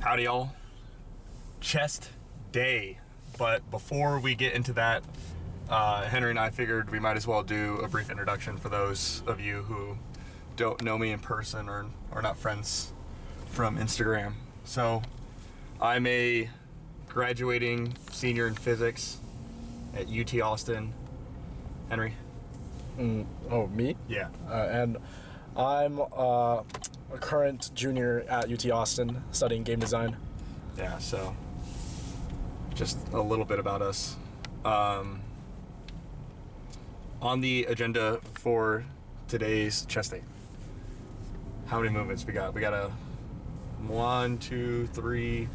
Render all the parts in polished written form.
Howdy y'all. Chest day. But before we get into that, Henry and I figured we might as well do a brief introduction for those of you who don't know me in person or are not friends from Instagram. So I'm a graduating senior in physics at UT Austin. Henry? Me? Yeah. And I'm a current junior at UT Austin studying game design. Yeah, so just a little bit about us. On the agenda for today's chest day, how many movements we got? We got a 1, 2, 3,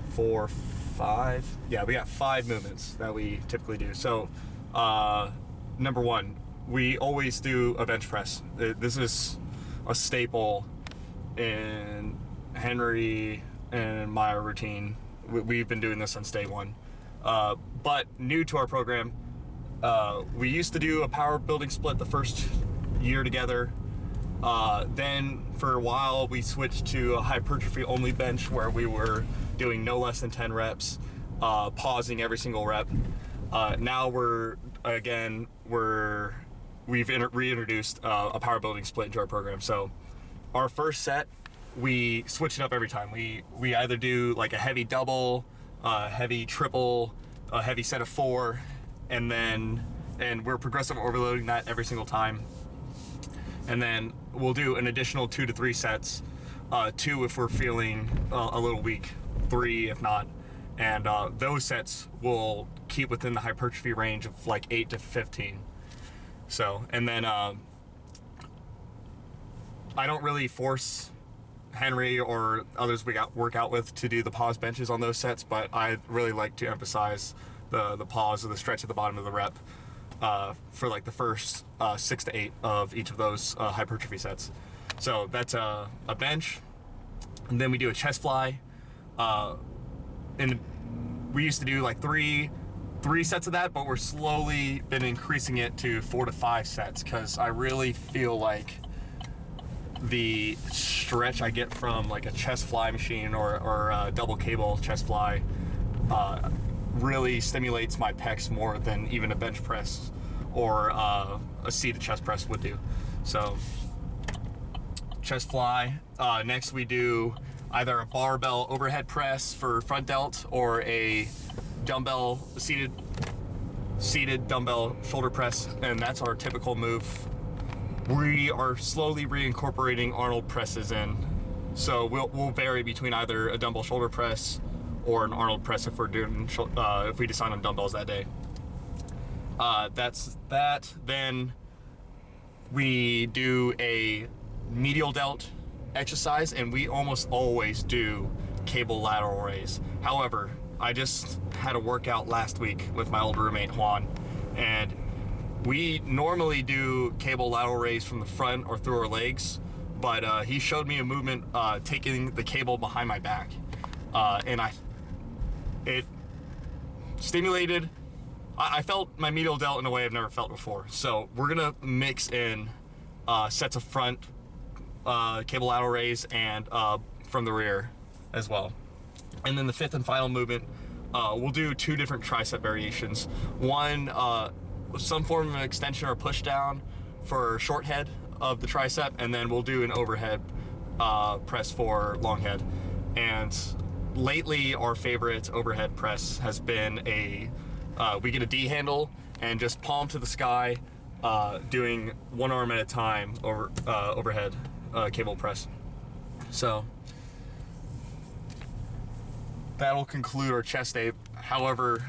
4, 5. Yeah, we got 5 movements that we typically do. So, number one, we always do a bench press. This is a staple in Henry and my routine. We've been doing this since day one. But new to our program, we used to do a power building split the first year together. Then for a while we switched to a hypertrophy only bench where we were doing no less than 10 reps, pausing every single rep. Now we've reintroduced a power building split into our program. So our first set, we switch it up every time. We either do like a heavy double, heavy triple, a heavy set of 4, and we're progressive overloading that every single time. And then we'll do an additional 2 to 3 sets, 2 if we're feeling a little weak, 3 if not. And those sets will keep within the hypertrophy range of like 8 to 15. So, and then I don't really force Henry or others we work out with to do the pause benches on those sets, but I really like to emphasize the pause or the stretch at the bottom of the rep for like the first 6 to 8 of each of those hypertrophy sets. So that's a bench, and then we do a chest fly. And we used to do like three sets of that, but we're slowly been increasing it to 4 to 5 sets because I really feel like the stretch I get from like a chest fly machine or a double cable chest fly really stimulates my pecs more than even a bench press or a seated chest press would do. So chest fly. Next we do either a barbell overhead press for front delt or a dumbbell seated dumbbell shoulder press, and that's our typical move. We are slowly reincorporating Arnold presses in, so we'll vary between either a dumbbell shoulder press or an Arnold press if we're doing if we decide on dumbbells that day. That's that. Then we do a medial delt exercise, and we almost always do cable lateral raise. However, I just had a workout last week with my old roommate Juan, and we normally do cable lateral raise from the front or through our legs, but he showed me a movement taking the cable behind my back, and it stimulated. I felt my medial delt in a way I've never felt before. So we're gonna mix in sets of front cable lateral raise and from the rear as well. And then the fifth and final movement, we'll do 2 different tricep variations. One, some form of an extension or push down for short head of the tricep, and then we'll do an overhead press for long head. And lately our favorite overhead press has been we get a D handle and just palm to the sky, doing one arm at a time overhead cable press. So that'll conclude our chest day. However,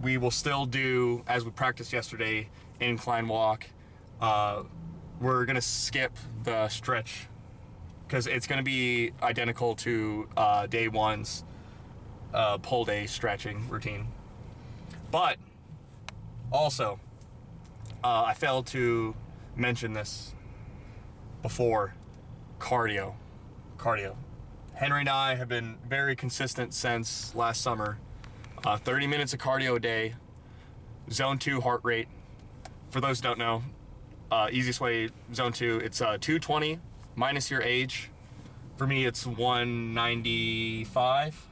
we will still do, as we practiced yesterday, incline walk. We're gonna skip the stretch because it's gonna be identical to day one's pull day stretching routine. But also, I failed to mention this before, cardio. Henry and I have been very consistent since last summer. 30 minutes of cardio a day, zone 2 heart rate. For those who don't know, easiest way, zone 2, it's 220 minus your age, For me, it's 195.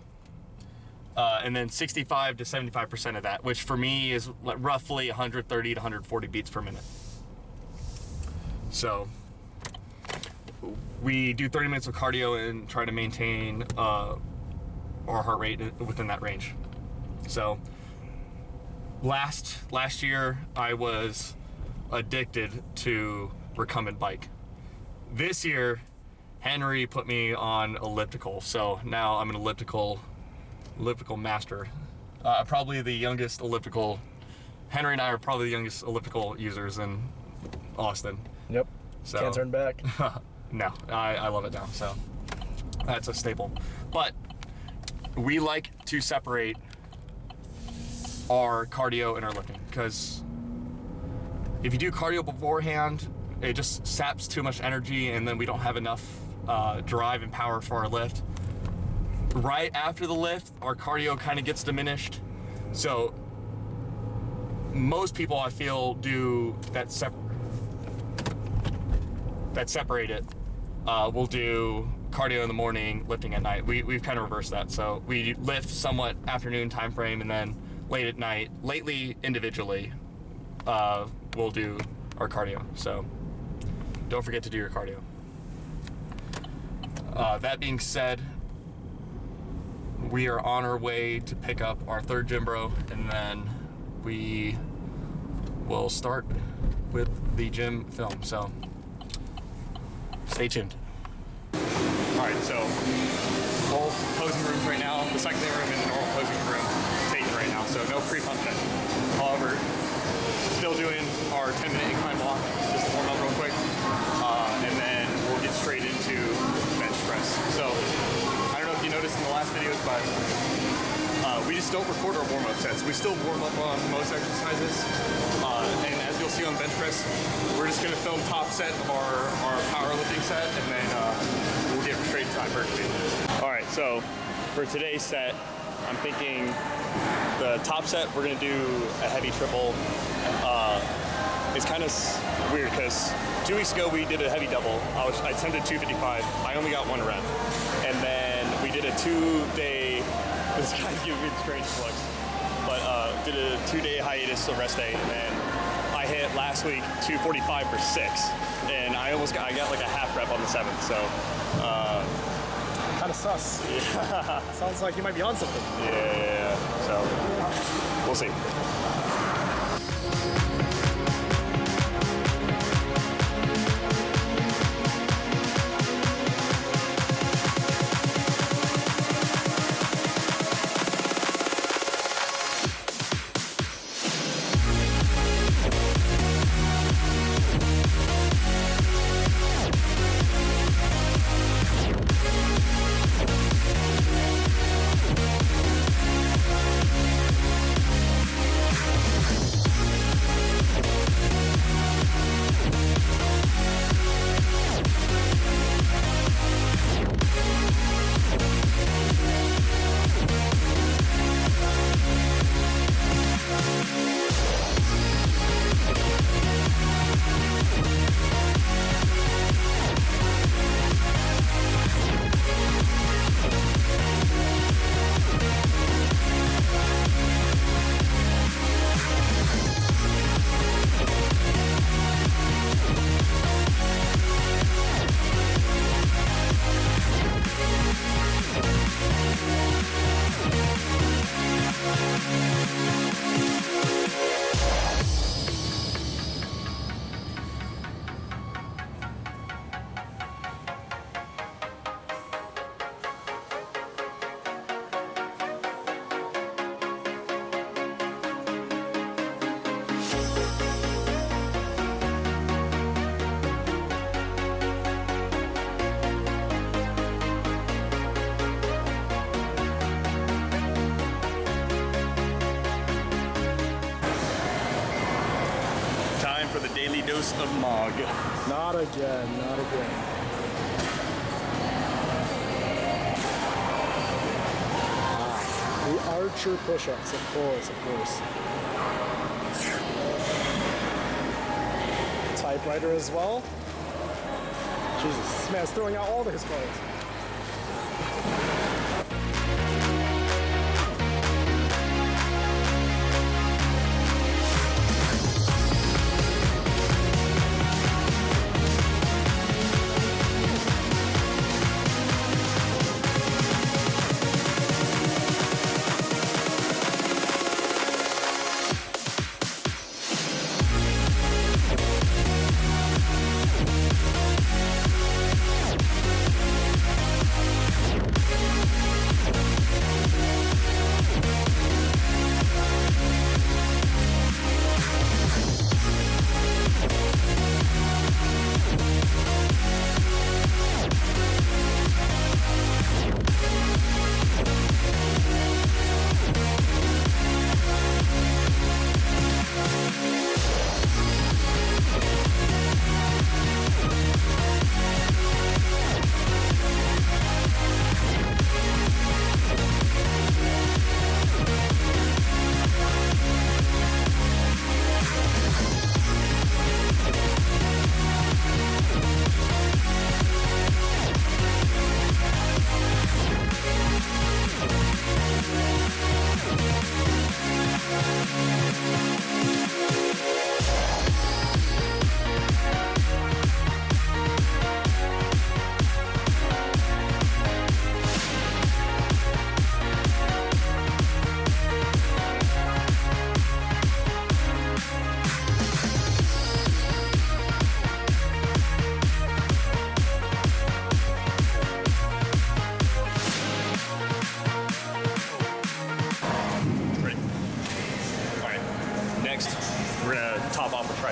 And then 65 to 75% of that, which for me is roughly 130 to 140 beats per minute. So we do 30 minutes of cardio and try to maintain our heart rate within that range. So last year I was addicted to recumbent bike. This year Henry put me on elliptical, so now I'm an elliptical master. Probably the youngest elliptical. Henry and I are probably the youngest elliptical users in Austin. Yep. So, Can't turn back. No, I love it now, so that's a staple. But we like to separate our cardio and our lifting, because if you do cardio beforehand, it just saps too much energy, and then we don't have enough drive and power for our lift. Right after the lift, our cardio kind of gets diminished. So most people, I feel, do that separate it. We'll do cardio in the morning, lifting at night. We've kind of reversed that. So we lift somewhat afternoon time frame, and then late at night, lately individually, we'll do our cardio. So don't forget to do your cardio. That being said, we are on our way to pick up our third gym bro, and then we will start with the gym film. So stay tuned. All right, so both posing rooms right now, the secondary room and the normal posing room taken right now, so no pre-pump session. However, still doing our 10-minute incline block, just to warm up real quick, and then we'll get straight into bench press. So I don't know if you noticed in the last videos, but we just don't record our warm-up sets. We still warm up on most exercises, and as you'll see on bench press, we're just gonna film top set of our powerlifting set, and then we'll get straight to hypertrophy. All right, so for today's set, I'm thinking the top set, we're gonna do a heavy triple. It's kind of weird because 2 weeks ago we did a heavy double. I attempted 255. I only got 1 rep. And then we did a 2-day, this guy's giving me the strange flex, but did a 2-day hiatus, so rest day, and then I hit last week 245 for 6. And I got like a half rep on the 7th, so. Kind of sus. Yeah. Sounds like you might be on something. Yeah, so we'll see. Dose of Mog. Not again, not again. The archer push-ups, of course, of course. Typewriter as well. Jesus, this man's throwing out all of his cards.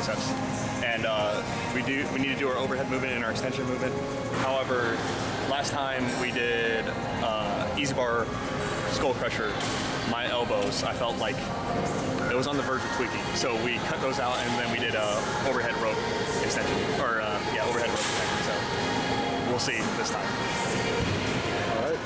triceps, and we need to do our overhead movement and our extension movement. However, last time we did easy bar skull crusher, my elbows, I felt like it was on the verge of tweaking. So we cut those out, and then we did overhead rope extension, or overhead rope extension. So we'll see this time. All right.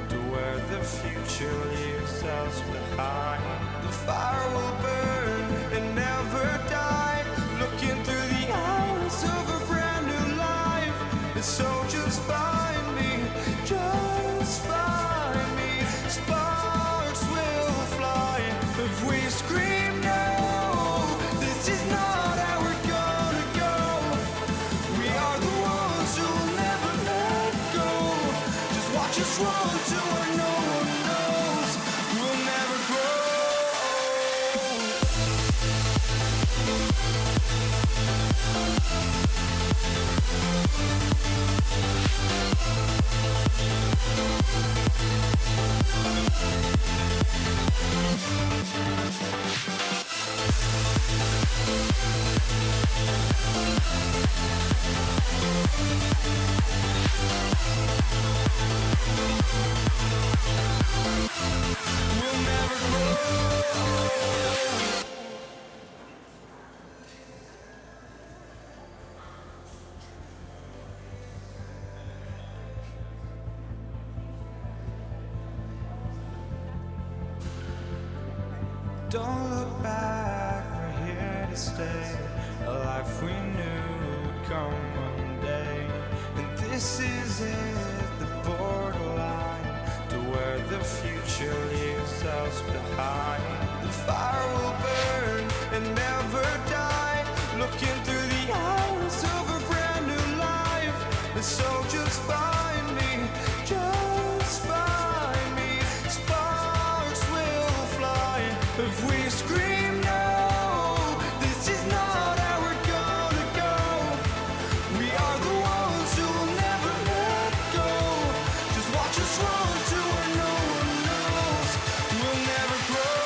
To where the future leaves us behind. The fire will burn and never die. Looking through the eyes of a brand new life. And so just find me, just find me. Sparks will fly if we scream no. This is not how we're gonna go. We are the ones who will never let go. Just watch us run to where no one knows. We'll never grow. We'll never grow. Don't look back, we're here to stay. A life we knew would come one day. And this is it, the borderline to where the future leaves us behind. The fire will burn and never die. Looking through the eyes of a brand new life. And so just find me, just find me. Sparks will fly if we scream no. This is not how we're gonna go. We are the ones who will never let go. Just watch us run to where no one knows. We'll never grow.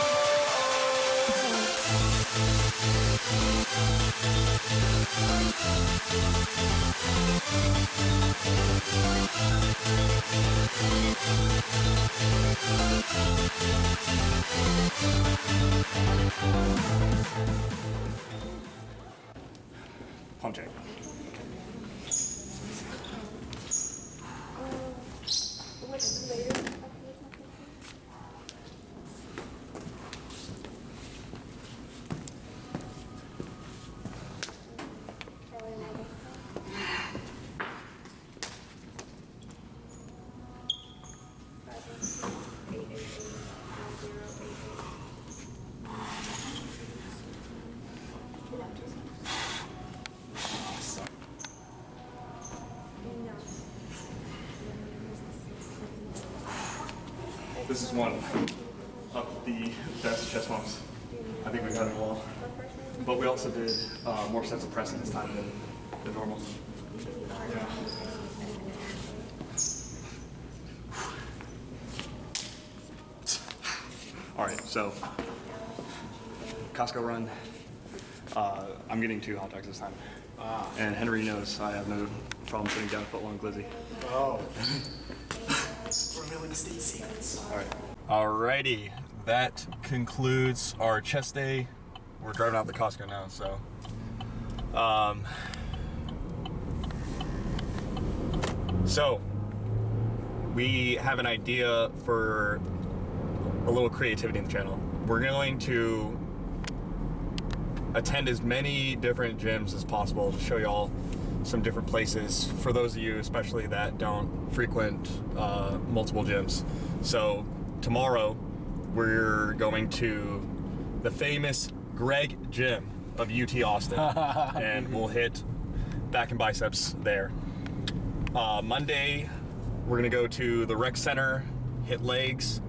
Pump check. This is one of the best chest pumps I think we've had in a while. But we also did more sets of pressing this time than normal. Yeah. All right, so Costco run. I'm getting 2 hot dogs this time. And Henry knows I have no problem putting down a foot-long glizzy. Oh. Revealing state secrets. All right. Alrighty, that concludes our chest day. We're driving out to Costco now, so. So, we have an idea for a little creativity in the channel. We're going to attend as many different gyms as possible to show y'all some different places for those of you especially that don't frequent multiple gyms. So tomorrow we're going to the famous Greg Gym of UT Austin and we'll hit back and biceps there. Monday we're gonna go to the rec center, hit legs,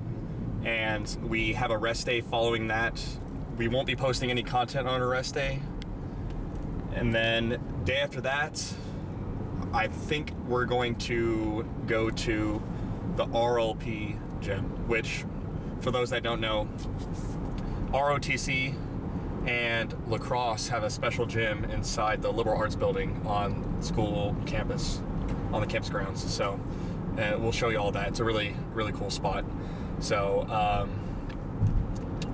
and we have a rest day following that. We won't be posting any content on a rest day. And then day after that, I think we're going to go to the RLP gym, which for those that don't know, ROTC and lacrosse have a special gym inside the liberal arts building on school campus, on the campus grounds. So we'll show you all that. It's a really, really cool spot. So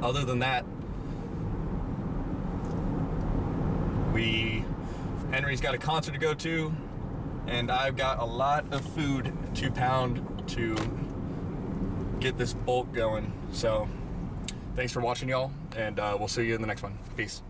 other than that, Henry's got a concert to go to, and I've got a lot of food to pound to get this bulk going. So thanks for watching, y'all, and we'll see you in the next one. Peace.